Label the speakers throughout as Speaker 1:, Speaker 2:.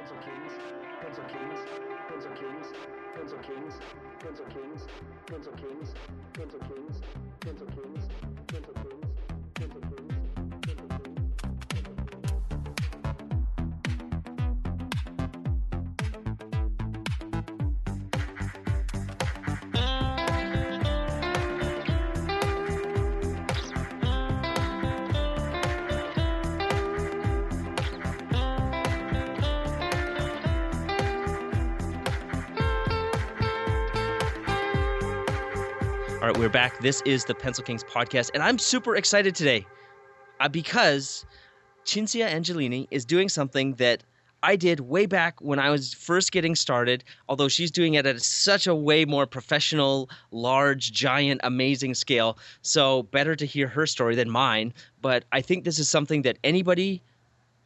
Speaker 1: Pencil Kings, Pencil Kings, Pencil Kings, Pencil Kings, Pencil Kings, Pencil Kings, Pencil Kings, Pencil Kings, Pencil Kings, Pencil Kings, Pencil Kings.
Speaker 2: All right, we're back. This is the Pencil Kings podcast, and I'm super excited today because Cinzia Angelini is doing something that I did way back when I was first getting started, although she's doing it at such a way more professional, large, giant, amazing scale. So better to hear her story than mine, but I think this is something that anybody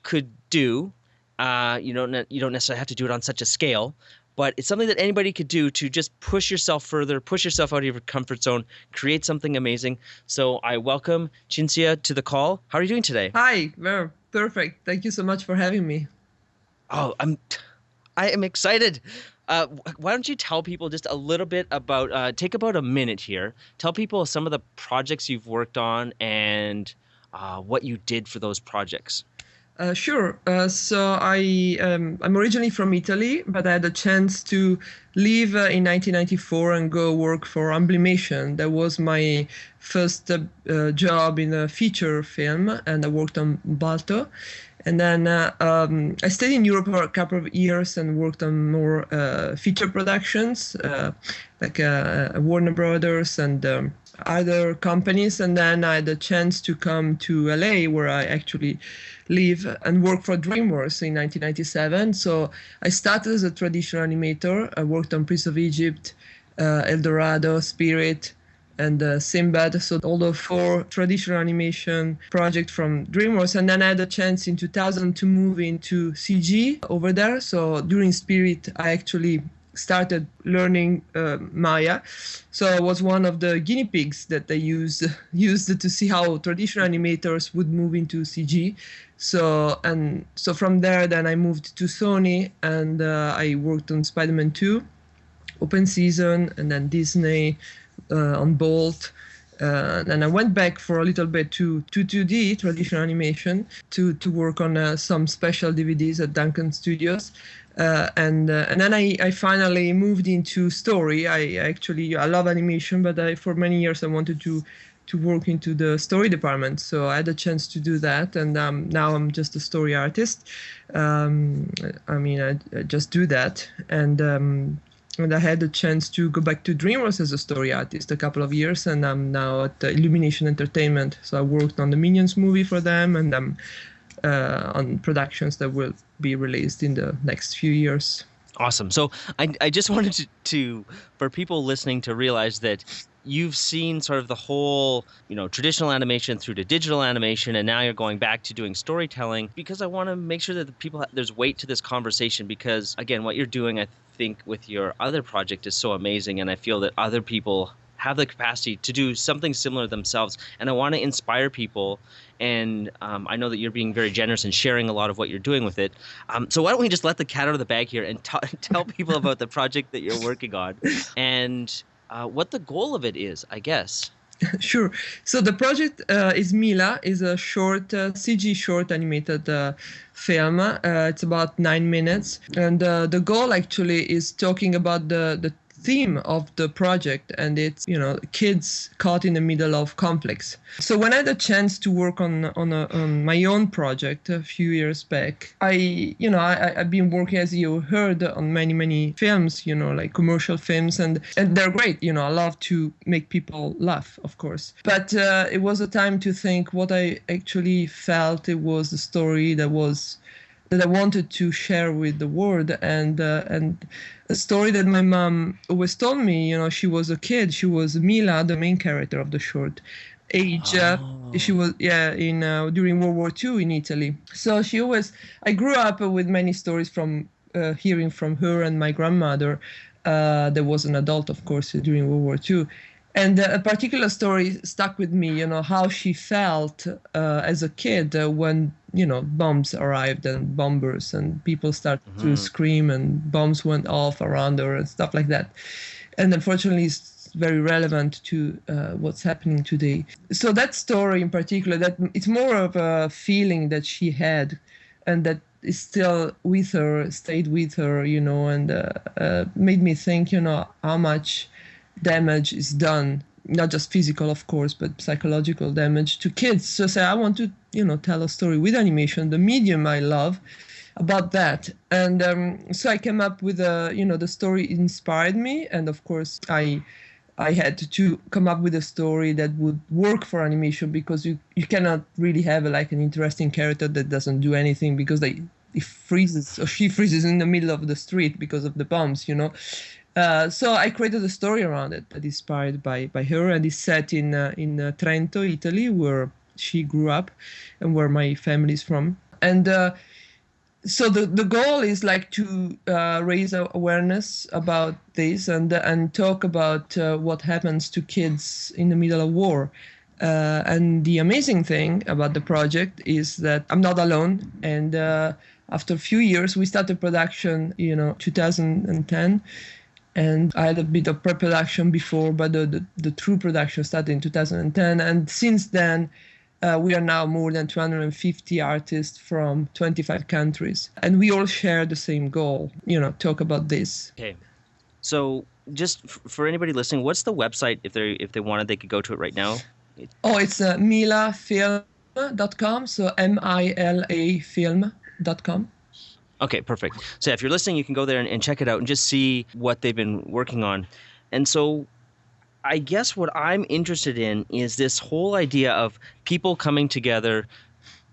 Speaker 2: could do. You don't necessarily have to do it on such a scale, but it's something that anybody could do to just push yourself further, push yourself out of your comfort zone, create something amazing. So I welcome Cinzia to the call. How are you doing today?
Speaker 3: Hi, well, perfect. Thank you so much for having me.
Speaker 2: Oh, I am excited. Why don't you tell people just a little bit about, take about a minute here. Tell people some of the projects you've worked on and what you did for those projects.
Speaker 3: Sure. So I'm originally from Italy, but I had a chance to leave in 1994 and go work for Amblimation. That was my first job in a feature film, and I worked on Balto. And then I stayed in Europe for a couple of years and worked on more feature productions, like Warner Brothers and other companies. And then I had a chance to come to LA, where I actually live and work for DreamWorks in 1997. So I started as a traditional animator. I worked on Prince of Egypt, El Dorado, Spirit, and Sinbad. So all the 4 traditional animation projects from DreamWorks. And then I had a chance in 2000 to move into CG over there. So during Spirit, I actually started learning Maya. So I was one of the guinea pigs that they used to see how traditional animators would move into CG. So from there, then I moved to Sony, and I worked on Spider-Man 2, Open Season, and then Disney on Bolt. And I went back for a little bit to 2D, traditional animation, to work on some special DVDs at Duncan Studios. And then I finally moved into story. I love animation, but for many years I wanted to work into the story department. So I had a chance to do that, and now I'm just a story artist. I just do that, and I had a chance to go back to DreamWorks as a story artist a couple of years, and I'm now at Illumination Entertainment. So I worked on the Minions movie for them, and I'm on productions that will be released in the next few years.
Speaker 2: Awesome. So I just wanted to for people listening to realize that you've seen sort of the whole, traditional animation through to digital animation, and now you're going back to doing storytelling, because I want to make sure that the people there's weight to this conversation, because again, what you're doing, I think, with your other project is so amazing, and I feel that other people have the capacity to do something similar themselves, and I want to inspire people. And I know that you're being very generous and sharing a lot of what you're doing with it. So why don't we just let the cat out of the bag here and tell people about the project that you're working on and what the goal of it is, I guess.
Speaker 3: Sure. So the project is Mila, is a short CG short animated film. It's about 9 minutes, and the goal actually is talking about the theme of the project, and it's kids caught in the middle of conflicts. So when I had a chance to work on my own project a few years back, I've been working, as you heard, on many films, like commercial films, and they're great. I love to make people laugh, of course, but it was a time to think what I actually felt. It was a story that I wanted to share with the world, and a story that my mom always told me. She was a kid. She was Mila, the main character of the short. She was during World War II in Italy. So I grew up with many stories from hearing from her and my grandmother. There was an adult, of course, during World War II. And a particular story stuck with me, how she felt as a kid when bombs arrived and bombers and people started to scream and bombs went off around her and stuff like that. And unfortunately, it's very relevant to what's happening today. So that story in particular, that it's more of a feeling that she had and that is still with her, stayed with her, and made me think, how much damage is done, not just physical, of course, but psychological damage to kids. So say, I want to, tell a story with animation, the medium I love, about that. And so I came up with the story inspired me. And of course, I had to come up with a story that would work for animation, because you cannot really have an interesting character that doesn't do anything, because he freezes or she freezes in the middle of the street because of the bombs, So I created a story around it that is inspired by her, and is set in Trento, Italy, where she grew up and where my family is from. And so the goal is to raise awareness about this and talk about what happens to kids in the middle of war. And the amazing thing about the project is that I'm not alone. And after a few years, we started production, 2010. And I had a bit of pre-production before, but the true production started in 2010. And since then, we are now more than 250 artists from 25 countries. And we all share the same goal, talk about this.
Speaker 2: Okay. So just for anybody listening, what's the website? If they wanted, they could go to it right now.
Speaker 3: It's milafilm.com, so milafilm.com.
Speaker 2: Okay, perfect. So if you're listening, you can go there and check it out and just see what they've been working on. And so I guess what I'm interested in is this whole idea of people coming together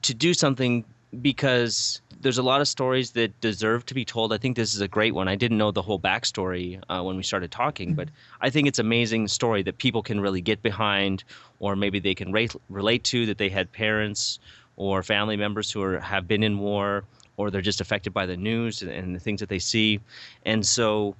Speaker 2: to do something, because there's a lot of stories that deserve to be told. I think this is a great one. I didn't know the whole backstory when we started talking, but I think it's an amazing story that people can really get behind, or maybe they can relate to, that they had parents or family members who have been in war, or they're just affected by the news and the things that they see. And so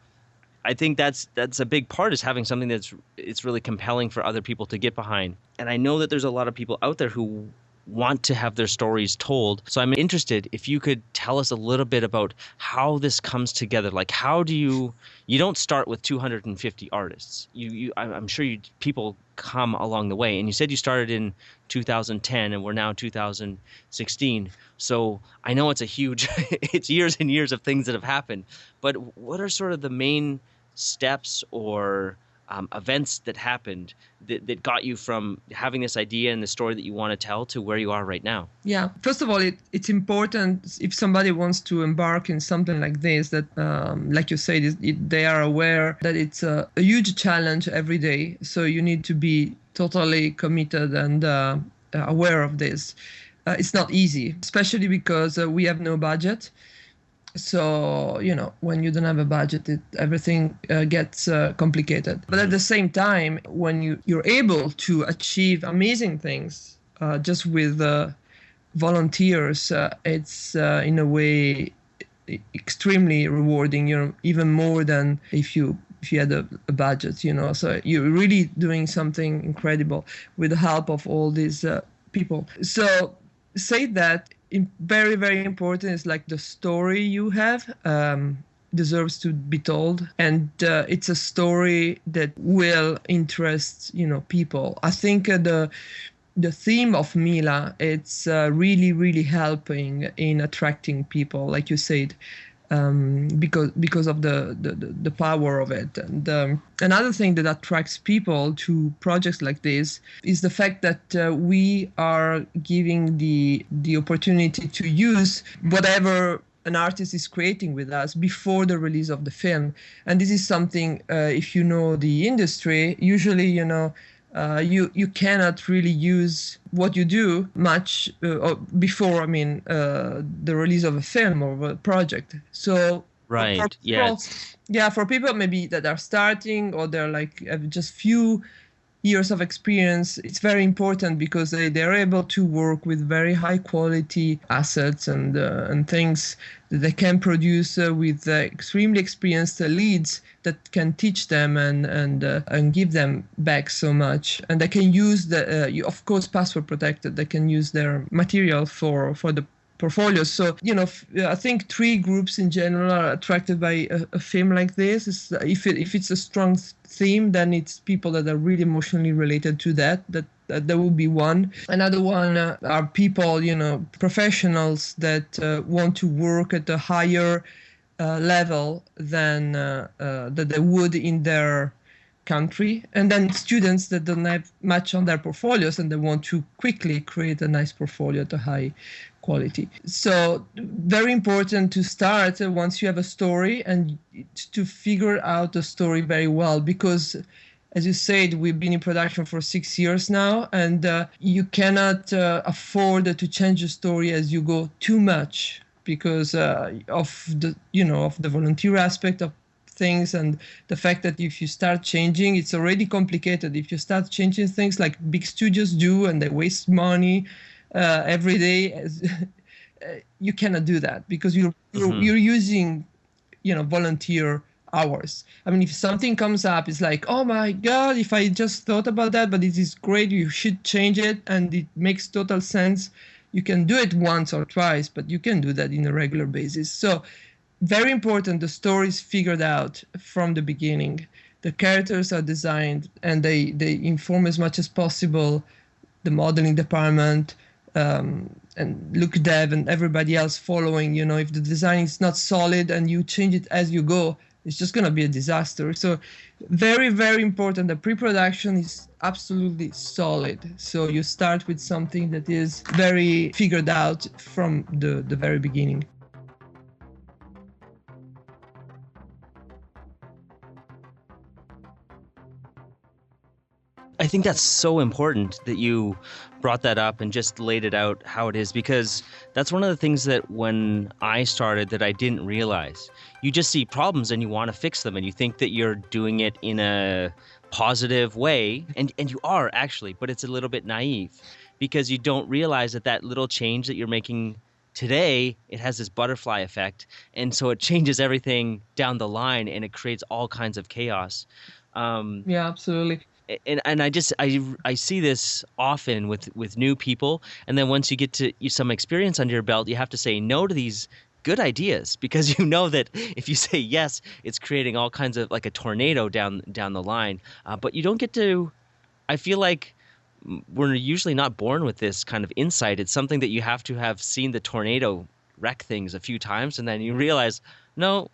Speaker 2: I think that's a big part, is having something it's really compelling for other people to get behind. And I know that there's a lot of people out there who want to have their stories told. So I'm interested if you could tell us a little bit about how this comes together. Like, how do you don't start with 250 artists. I'm sure people come along the way. And you said you started in 2010 and we're now 2016. So I know it's a huge, it's years and years of things that have happened. But what are sort of the main steps or events that happened that got you from having this idea and the story that you want to tell to where you are right now?
Speaker 3: Yeah, first of all, it's important if somebody wants to embark in something like this, that like you said, they are aware that it's a huge challenge every day. So you need to be totally committed and aware of this. It's not easy, especially because we have no budget. So, when you don't have a budget, everything gets complicated. But at the same time, when you're able to achieve amazing things just with volunteers, it's in a way extremely rewarding, even more than if you had a budget, So you're really doing something incredible with the help of all these people. So say that very, very important is the story you have deserves to be told, and it's a story that will interest people. I think the theme of Mila, it's really, really helping in attracting people, like you said, because of the power of it. And another thing that attracts people to projects like this is the fact that we are giving the opportunity to use whatever an artist is creating with us before the release of the film. And this is something, if you know the industry, usually you cannot really use what you do much before the release of a film or a project. So
Speaker 2: right,
Speaker 3: for people maybe that are starting, or they're have just few years of experience, it's very important because they're able to work with very high quality assets and things that they can produce with extremely experienced leads that can teach them and give them back so much. And they can use of course, password protected. They can use their material for the portfolios. So, I think three groups in general are attracted by a film like this. If it's a strong theme, then it's people that are really emotionally related to that will be one. Another one are people, professionals that want to work at a higher level than that they would in their country, and then students that don't have much on their portfolios and they want to quickly create a nice portfolio at a high quality. So very important to start once you have a story and to figure out the story very well, because as you said, we've been in production for 6 years now, and you cannot afford to change the story as you go too much because of the volunteer aspect of things, and the fact that if you start changing, it's already complicated. If you start changing things like big studios do, and they waste money every day, you cannot do that because you're using volunteer hours. I mean, if something comes up, it's like, oh my God, if I just thought about that, but it is great, you should change it, and it makes total sense. You can do it once or twice, but you can do that in a regular basis. So very important, the story is figured out from the beginning. The characters are designed, and they inform as much as possible the modeling department and look dev and everybody else following. If the design is not solid and you change it as you go, it's just going to be a disaster. So very, very important. The pre-production is absolutely solid. So you start with something that is very figured out from the very beginning.
Speaker 2: I think that's so important that you brought that up and just laid it out how it is, because that's one of the things that when I started that I didn't realize. You just see problems and you want to fix them, and you think that you're doing it in a positive way, and you are actually, but it's a little bit naive because you don't realize that little change that you're making today, it has this butterfly effect, and so it changes everything down the line, and it creates all kinds of chaos.
Speaker 3: Yeah, absolutely.
Speaker 2: And I see this often with new people, and then once you get to some experience under your belt, you have to say no to these good ideas, because you know that if you say yes, it's creating all kinds of, like a tornado down the line. But you don't get to. I feel like we're usually not born with this kind of insight. It's something that you have to have seen the tornado wreck things a few times, and then you realize, no.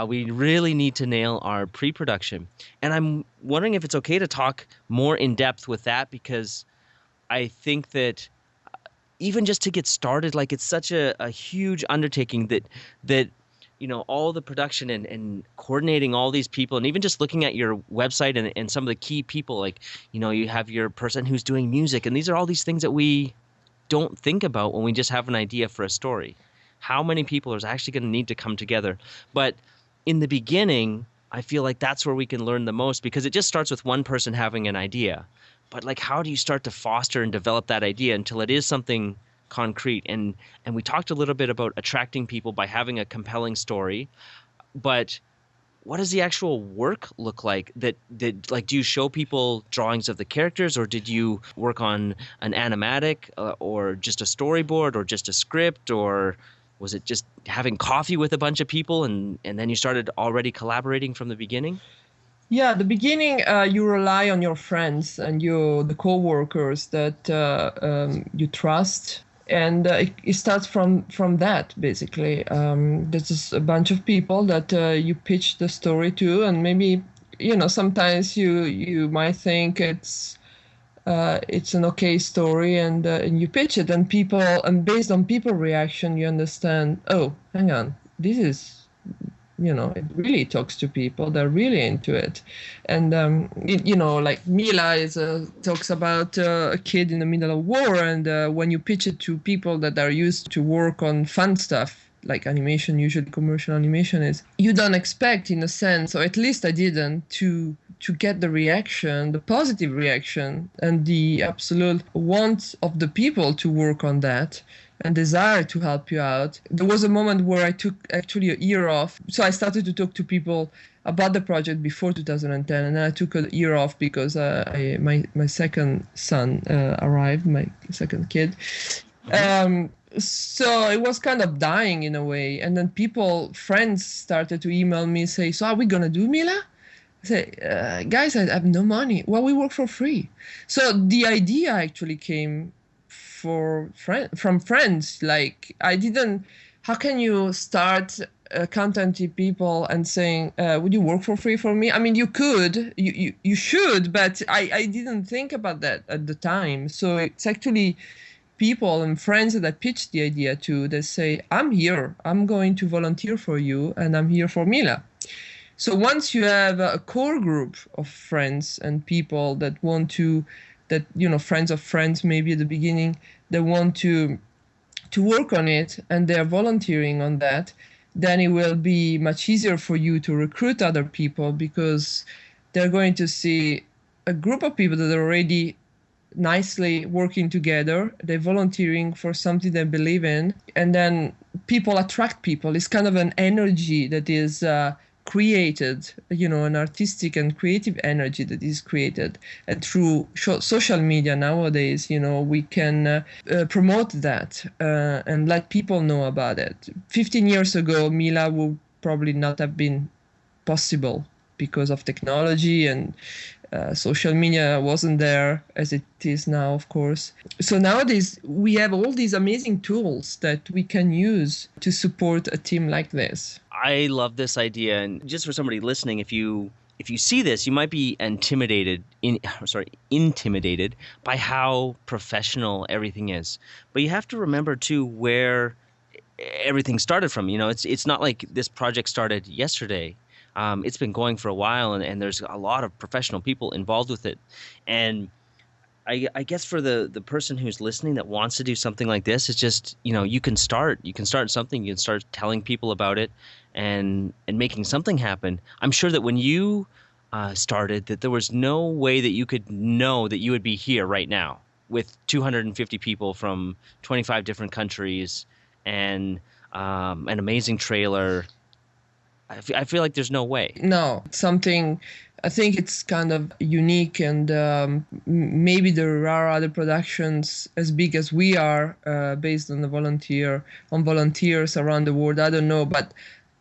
Speaker 2: We really need to nail our pre-production. And I'm wondering if it's okay to talk more in depth with that, because I think that even just to get started, like, it's such a huge undertaking that all the production and coordinating all these people, and even just looking at your website and some of the key people, like, you have your person who's doing music, and these are all these things that we don't think about when we just have an idea for a story. How many people are actually going to need to come together? But in the beginning, I feel like that's where we can learn the most, because it just starts with one person having an idea. But, like, how do you start to foster and develop that idea until it is something concrete? And we talked a little bit about attracting people by having a compelling story, but what does the actual work look like? That like, do you show people drawings of the characters, or did you work on an animatic, or just a storyboard, or just a script, or was it just having coffee with a bunch of people and then you started already collaborating from the beginning?
Speaker 3: Yeah, the beginning, you rely on your friends and the co-workers that you trust. And it starts from that, basically. There's just a bunch of people that you pitch the story to, and maybe, sometimes you might think it's an okay story, and you pitch it, and based on people reaction, you understand, oh, hang on, this is, it really talks to people. They're really into it. And, like Mila talks about a kid in the middle of war, and when you pitch it to people that are used to work on fun stuff, like animation, usually commercial animation is, you don't expect, in a sense, or at least I didn't, to get the reaction, the positive reaction, and the absolute want of the people to work on that and desire to help you out. There was a moment where I took actually a year off. So I started to talk to people about the project before 2010, and then I took a year off because my second son arrived, my second kid. So it was kind of dying in a way. And then friends started to email me, say, so are we going to do Mila? I say, guys, I have no money. Well, we work for free. So the idea actually came from friends. Like, how can you start contacting people and saying, would you work for free for me? I mean, you could, you should, but I didn't think about that at the time. So it's actually people and friends that I pitched the idea to, they say, I'm here, I'm going to volunteer for you, and I'm here for Mila. So once you have a core group of friends and people that want to, friends of friends, maybe at the beginning, they want to work on it and they're volunteering on that, then it will be much easier for you to recruit other people, because they're going to see a group of people that are already nicely working together, they're volunteering for something they believe in, and then people attract people. It's kind of an energy that is created, an artistic and creative energy that is created. And through social media nowadays, we can promote that and let people know about it. 15 years ago, Mila would probably not have been possible because of technology, and social media wasn't there as it is now, of course. So nowadays we have all these amazing tools that we can use to support a team like this.
Speaker 2: I love this idea, and just for somebody listening, if you see this, you might be intimidated by how professional everything is. But you have to remember too where everything started from. It's not like this project started yesterday. It's been going for a while, and there's a lot of professional people involved with it. And I guess for the person who's listening that wants to do something like this, it's just, you can start something, you can start telling people about it and making something happen. I'm sure that when you started, that there was no way that you could know that you would be here right now with 250 people from 25 different countries and an amazing trailer. I feel like there's no way.
Speaker 3: No, I think it's kind of unique, and maybe there are other productions as big as we are based on volunteers around the world. I don't know, but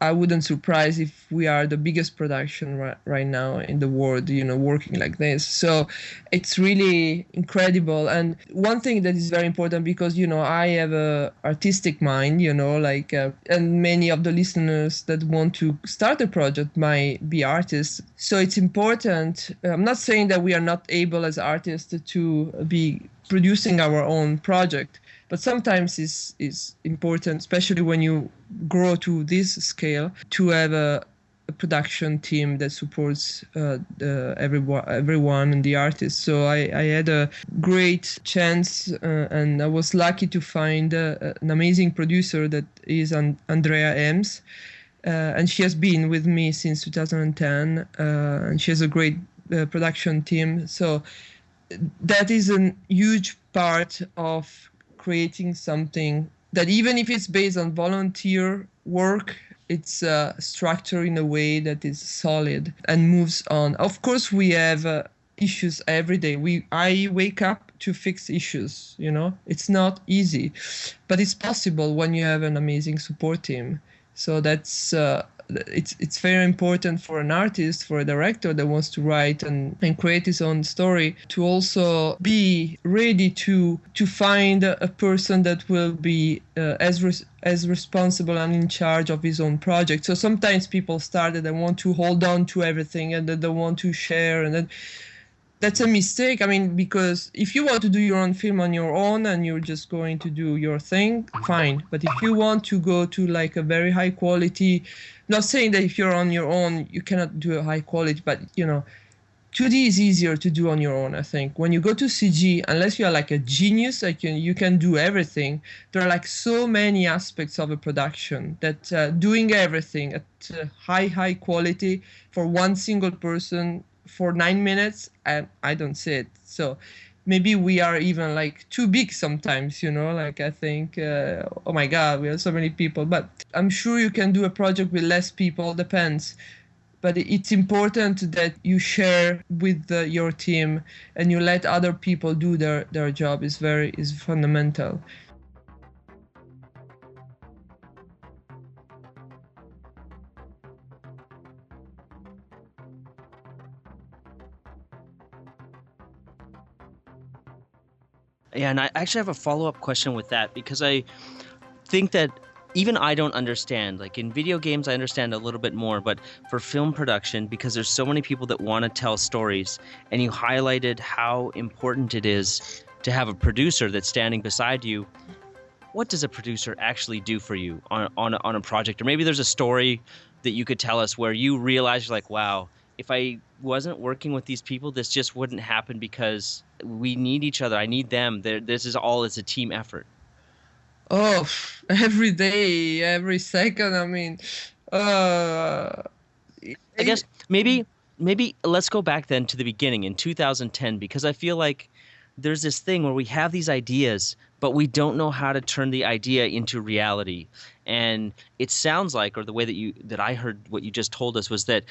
Speaker 3: I wouldn't surprise if we are the biggest production right now in the world, working like this. So it's really incredible. And one thing that is very important, because, I have a artistic mind, and many of the listeners that want to start a project might be artists. So it's important. I'm not saying that we are not able as artists to be producing our own project, but sometimes it's important, especially when you grow to this scale, to have a production team that supports everyone and the artists. So I had a great chance, and I was lucky to find an amazing producer that is Andrea Ems. And she has been with me since 2010, and she has a great production team. So that is a huge part of creating something that, even if it's based on volunteer work, it's structured in a way that is solid and moves on. Of course, we have issues every day. I wake up to fix issues, It's not easy, but it's possible when you have an amazing support team. So that's it's very important for an artist, for a director that wants to write and create his own story, to also be ready to find a person that will be as responsible and in charge of his own project. So sometimes people start and they want to hold on to everything and they don't want to share, and then that's a mistake. I mean, because if you want to do your own film on your own and you're just going to do your thing, fine. But if you want to go to like a very high quality, not saying that if you're on your own, you cannot do a high quality, but 2D is easier to do on your own, I think. When you go to CG, unless you are like a genius, you can do everything. There are like so many aspects of a production that doing everything at high quality for one single person for 9 minutes, I don't see it. So maybe we are even like too big sometimes, like I think, oh my God, we have so many people. But I'm sure you can do a project with less people, depends. But it's important that you share with your team and you let other people do their job is fundamental.
Speaker 2: Yeah, and I actually have a follow-up question with that because I think that even I don't understand. Like in video games, I understand a little bit more, but for film production, because there's so many people that want to tell stories, and you highlighted how important it is to have a producer that's standing beside you. What does a producer actually do for you on a project? Or maybe there's a story that you could tell us where you realize, like, wow, if I wasn't working with these people, this just wouldn't happen because we need each other. I need them. This is all as a team effort.
Speaker 3: Oh, every day, every second. I mean, uh,
Speaker 2: I guess maybe let's go back then to the beginning in 2010 because I feel like there's this thing where we have these ideas but we don't know how to turn the idea into reality. And it sounds like, or the way that I heard what you just told us, was that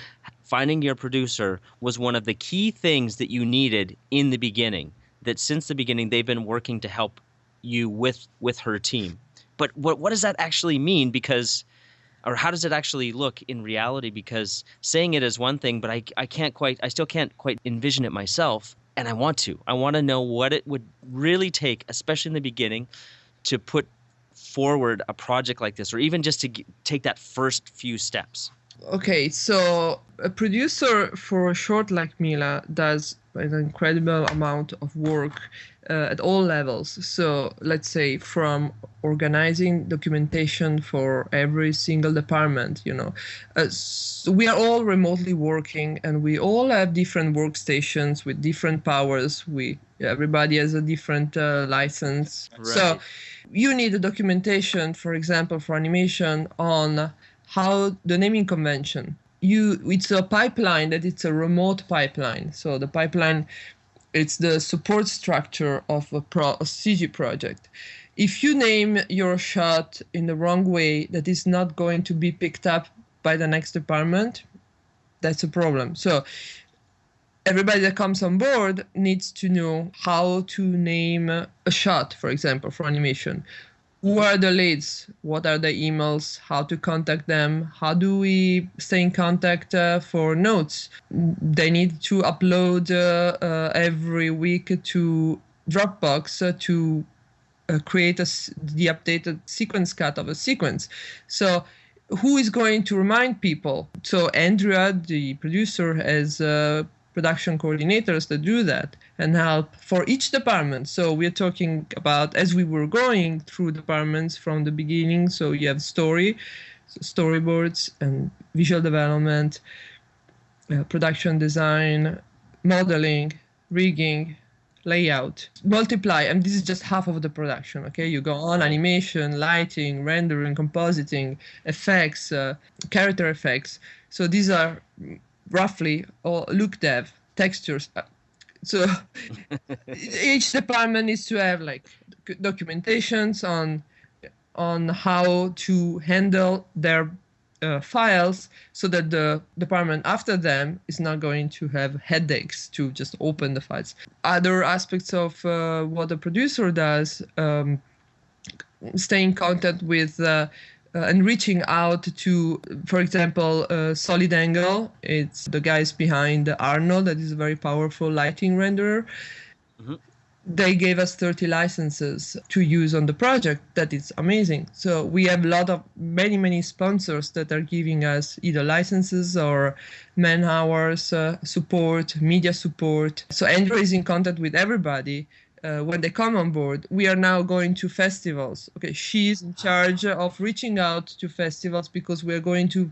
Speaker 2: finding your producer was one of the key things that you needed in the beginning. That since the beginning they've been working to help you with her team. But what does that actually mean? Because, or how does it actually look in reality? Because saying it is one thing, but I still can't quite envision it myself. And I want to know what it would really take, especially in the beginning, to put forward a project like this, or even just to take that first few steps.
Speaker 3: Okay, so a producer for a short like Mila does an incredible amount of work at all levels. So let's say from organizing documentation for every single department, so we are all remotely working and we all have different workstations with different powers. Everybody has a different license.
Speaker 2: Right.
Speaker 3: So you need a documentation, for example, for animation on how the naming convention. It's a pipeline that it's a remote pipeline. So the pipeline, it's the support structure of a CG project. If you name your shot in the wrong way, that is not going to be picked up by the next department, that's a problem. So everybody that comes on board needs to know how to name a shot, for example, for animation. Who are the leads? What are the emails? How to contact them? How do we stay in contact for notes? They need to upload every week to Dropbox to create the updated sequence cut of a sequence. So who is going to remind people? So Andrea, the producer, has production coordinators that do that and help for each department. So we're talking about, as we were going through departments from the beginning, so you have storyboards and visual development, production design, modeling, rigging, layout, multiply, and this is just half of the production. Okay, you go on animation, lighting, rendering, compositing, effects, character effects. So these are roughly all look dev, textures. So each department needs to have like documentations on how to handle their files, so that the department after them is not going to have headaches to just open the files. Other aspects of what the producer does, stay in contact with and reaching out to, for example, Solid Angle. It's the guys behind Arnold, that is a very powerful lighting renderer. Mm-hmm. They gave us 30 licenses to use on the project. That is amazing. So we have many sponsors that are giving us either licenses or man hours, support, media support. So Andrew is in contact with everybody. When they come on board, we are now going to festivals. Okay, she's in charge of reaching out to festivals because we are going to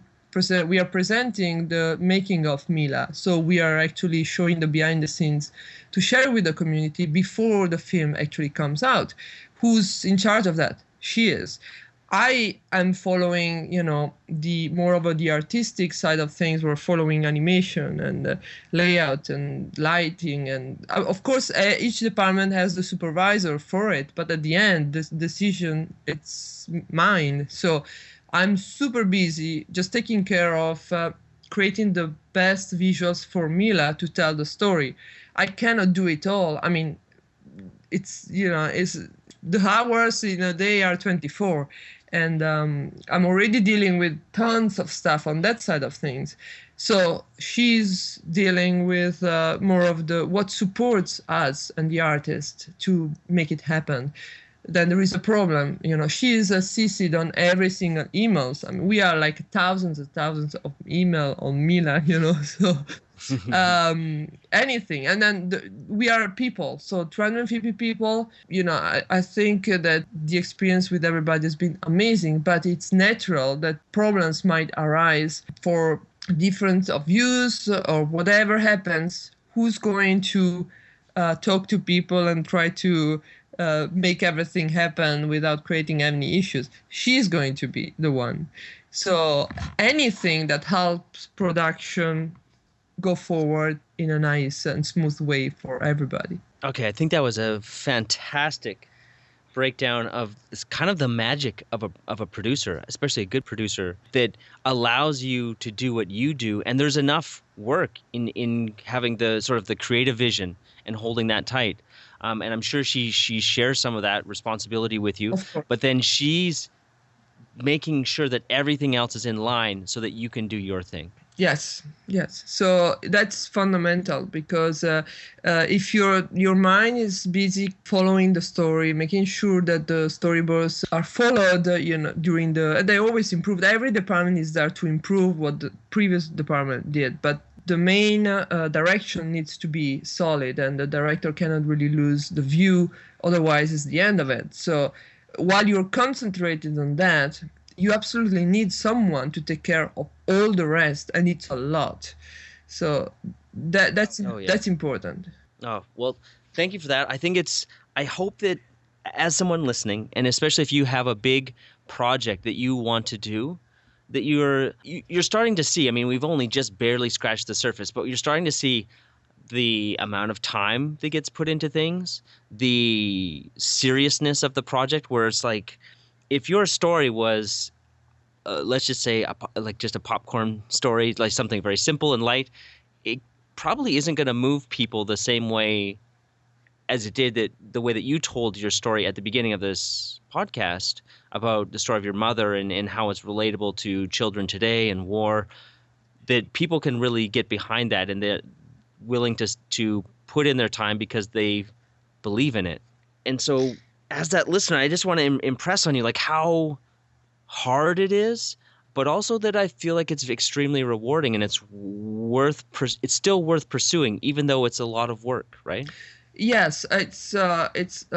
Speaker 3: we are presenting the making of Mila. So we are actually showing the behind the scenes to share with the community before the film actually comes out. Who's in charge of that? She is. I am following, the more of the artistic side of things. We're following animation and layout and lighting. And of course, each department has the supervisor for it. But at the end, this decision, it's mine. So I'm super busy just taking care of creating the best visuals for Mila to tell the story. I cannot do it all. I mean, it's the hours in a day are 24. And I'm already dealing with tons of stuff on that side of things. So she's dealing with more of the what supports us and the artist to make it happen. Then there is a problem, she is CC'd on every single emails. I mean, we are like thousands and thousands of email on Mila, so anything. And then we are people, so 250 people, I think that the experience with everybody has been amazing, but it's natural that problems might arise for difference of views or whatever happens. Who's going to talk to people and try to make everything happen without creating any issues? She's going to be the one. So anything that helps production go forward in a nice and smooth way for everybody.
Speaker 2: Okay, I think that was a fantastic breakdown of this kind of the magic of a producer, especially a good producer, that allows you to do what you do. And there's enough work in having the sort of the creative vision and holding that tight. And I'm sure she shares some of that responsibility with you, but then she's making sure that everything else is in line so that you can do your thing.
Speaker 3: Yes. So that's fundamental, because if your mind is busy following the story, making sure that the storyboards are followed, during they always improve. Every department is there to improve what the previous department did, but the main direction needs to be solid, and the director cannot really lose the view, otherwise it's the end of it. So while you're concentrated on that, you absolutely need someone to take care of all the rest, and it's a lot. So that's important.
Speaker 2: Oh, well, thank you for that. I hope that as someone listening, and especially if you have a big project that you want to do, that you're starting to see, I mean, we've only just barely scratched the surface, but you're starting to see the amount of time that gets put into things, the seriousness of the project, where it's like, if your story was, let's just say, like just a popcorn story, like something very simple and light, it probably isn't going to move people the same way as it did the way that you told your story at the beginning of this podcast about the story of your mother and how it's relatable to children today and war, that people can really get behind that, and they're willing to put in their time because they believe in it. And so as that listener, I just want to impress on you like how hard it is, but also that I feel like it's extremely rewarding, and it's still worth pursuing, even though it's a lot of work, right?
Speaker 3: Yes, it's a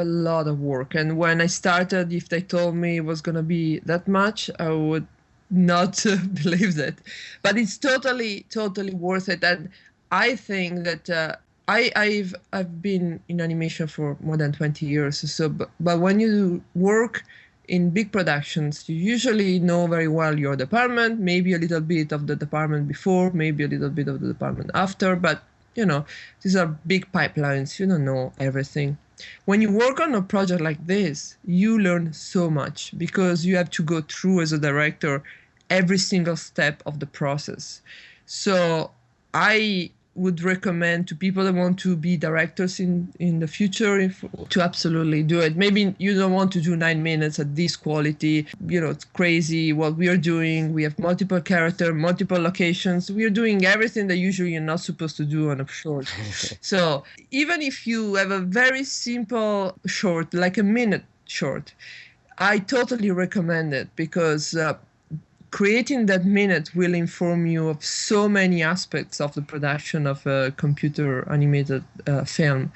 Speaker 3: lot of work. And when I started, if they told me it was going to be that much, I would not believe that. But it's totally worth it. And I think that I've been in animation for more than 20 years. So, but when you work in big productions, you usually know very well your department, maybe a little bit of the department before, maybe a little bit of the department after, but these are big pipelines. You don't know everything. When you work on a project like this, you learn so much, because you have to go through as a director every single step of the process. So I would recommend to people that want to be directors in the future to absolutely do it. Maybe you don't want to do 9 minutes at this quality. It's crazy what we are doing. We have multiple characters, multiple locations. We are doing everything that usually you're not supposed to do on a short. So even if you have a very simple short, like a minute short, I totally recommend it, because creating that minute will inform you of so many aspects of the production of a computer animated film,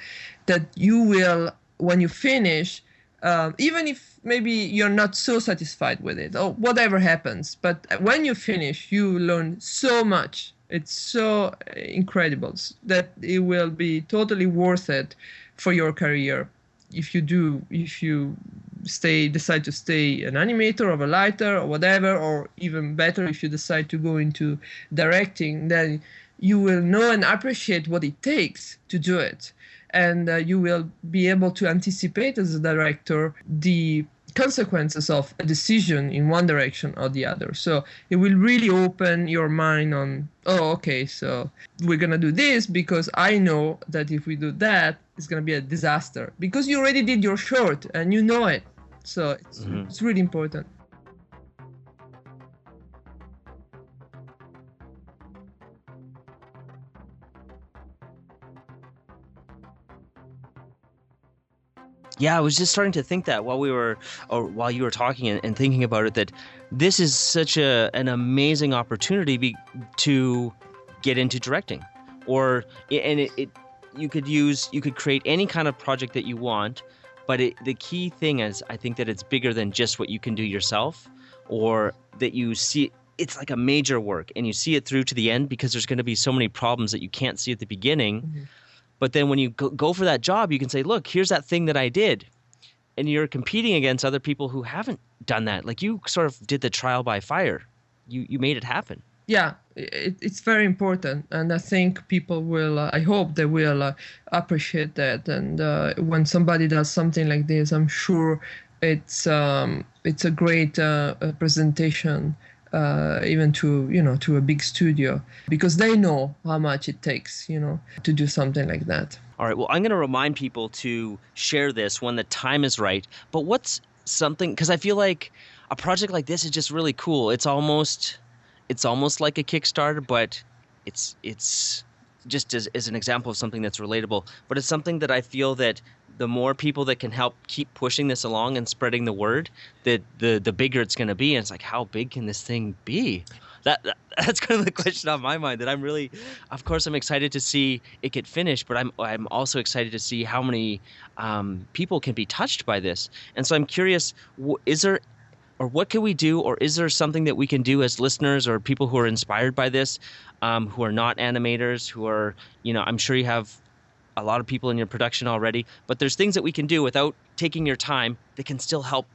Speaker 3: that you will, when you finish, even if maybe you're not so satisfied with it or whatever happens, but when you finish, you learn so much. It's so incredible that it will be totally worth it for your career if you decide to stay an animator or a lighter or whatever, or even better, if you decide to go into directing, then you will know and appreciate what it takes to do it. And you will be able to anticipate as a director the consequences of a decision in one direction or the other. So it will really open your mind on, okay, so we're going to do this because I know that if we do that, it's going to be a disaster, because you already did your short and you know it. So it's really important.
Speaker 2: Yeah, I was just starting to think that while you were talking and thinking about it, that this is such an amazing opportunity to get into directing, or and it you could create any kind of project that you want, but the key thing is I think that it's bigger than just what you can do yourself, or that you see it's like a major work and you see it through to the end because there's going to be so many problems that you can't see at the beginning.
Speaker 3: Mm-hmm.
Speaker 2: But then when you go for that job, you can say, look, here's that thing that I did. And you're competing against other people who haven't done that. Like you sort of did the trial by fire. You made it happen.
Speaker 3: Yeah, it's very important. And I think people will, I hope they will appreciate that. And when somebody does something like this, I'm sure it's a great presentation. Even to a big studio, because they know how much it takes, to do something like that.
Speaker 2: All right. Well, I'm going to remind people to share this when the time is right. But what's something, because I feel like a project like this is just really cool. It's almost like a Kickstarter, but it's just as an example of something that's relatable. But it's something that I feel that the more people that can help keep pushing this along and spreading the word, that the bigger it's going to be. And it's like, how big can this thing be? That's kind of the question on my mind. That I'm really, of course, I'm excited to see it get finished, but I'm also excited to see how many people can be touched by this. And so I'm curious, is there, or what can we do, or is there something that we can do as listeners or people who are inspired by this, who are not animators, who are, I'm sure you have a lot of people in your production already, but there's things that we can do without taking your time that can still help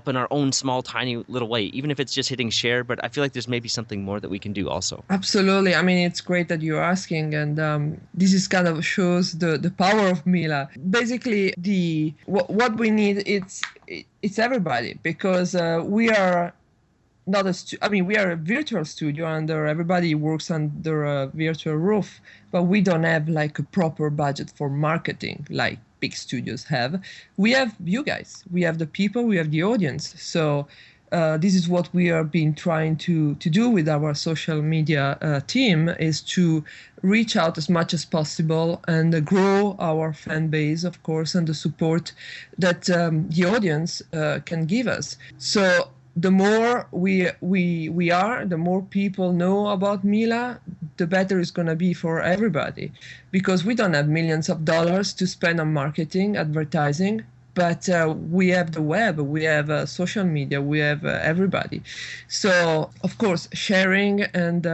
Speaker 2: in our own small, tiny little way, even if it's just hitting share. But I feel like there's maybe something more that we can do also.
Speaker 3: Absolutely. I mean, it's great that you're asking, and this is kind of shows the power of Mila. Basically, what we need, it's everybody, because we are not we are a virtual studio, and everybody works under a virtual roof, but we don't have like a proper budget for marketing like big studios have. We have you guys, we have the people, we have the audience. So this is what we are been trying to do with our social media team, is to reach out as much as possible and grow our fan base, of course, and the support that the audience can give us. So the more we are, the more people know about Mila, the better it's going to be for everybody, because we don't have millions of dollars to spend on marketing, advertising, but we have the web, we have social media, we have everybody. So, of course, sharing and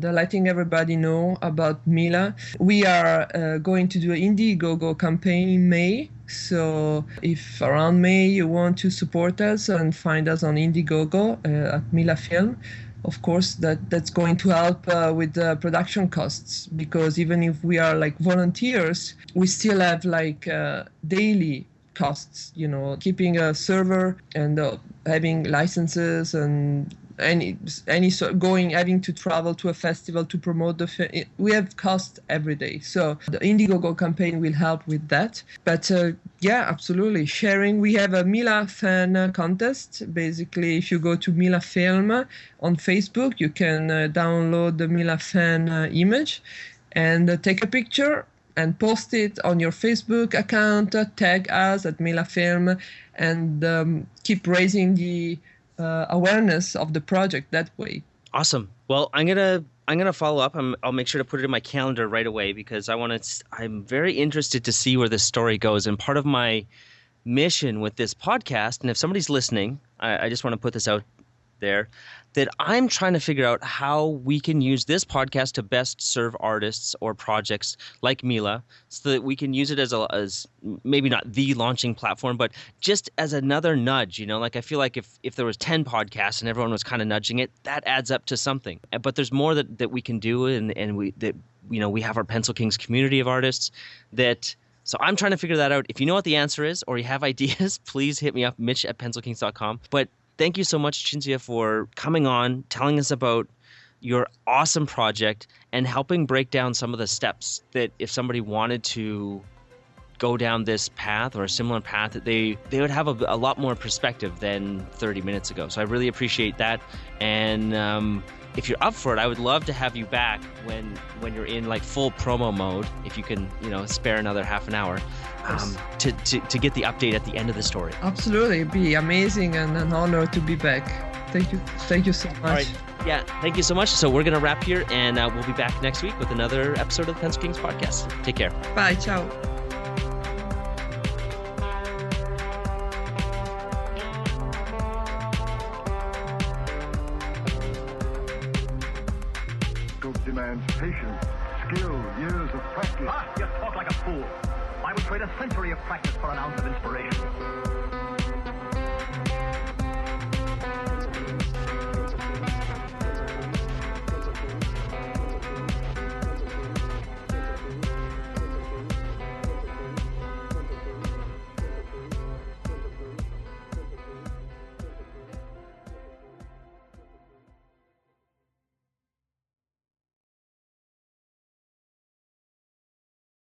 Speaker 3: letting everybody know about Mila. We are going to do an Indiegogo campaign in May. So if around May you want to support us and find us on Indiegogo at Mila Film, of course, that's going to help with the production costs, because even if we are like volunteers, we still have like daily costs, keeping a server and having licenses and having to travel to a festival to promote the film. We have cost every day. So the Indiegogo campaign will help with that. But yeah, absolutely. Sharing. We have a Mila fan contest. Basically, if you go to Mila Film on Facebook, you can download the Mila fan image and take a picture and post it on your Facebook account, tag us at Mila Film, and keep raising the awareness of the project that way.
Speaker 2: Awesome. Well, I'm gonna follow up. I'll make sure to put it in my calendar right away, because I'm very interested to see where this story goes. And part of my mission with this podcast, and if somebody's listening, I just want to put this out there, that I'm trying to figure out how we can use this podcast to best serve artists or projects like Mila, so that we can use it as maybe not the launching platform, but just as another nudge. Like I feel like if there was 10 podcasts and everyone was kind of nudging it, that adds up to something. But there's more that we can do, and we have our Pencil Kings community of artists that. So I'm trying to figure that out. If you know what the answer is, or you have ideas, please hit me up, Mitch@pencilkings.com. But thank you so much, Cinzia, for coming on, telling us about your awesome project, and helping break down some of the steps that if somebody wanted to go down this path or a similar path, that they would have a lot more perspective than 30 minutes ago. So I really appreciate that. And if you're up for it, I would love to have you back when you're in like full promo mode, if you can, spare another half an hour, to get the update at the end of the story.
Speaker 3: Absolutely. It'd be amazing and an honor to be back. Thank you so much.
Speaker 2: All right. Yeah, thank you so much. So we're going to wrap here, and we'll be back next week with another episode of the Pencil Kings podcast. Take care.
Speaker 3: Bye. Ciao.
Speaker 4: Scope demands patience, skill, years of practice.
Speaker 5: Ah, you talk like a fool. I would trade a century of practice for an ounce of inspiration.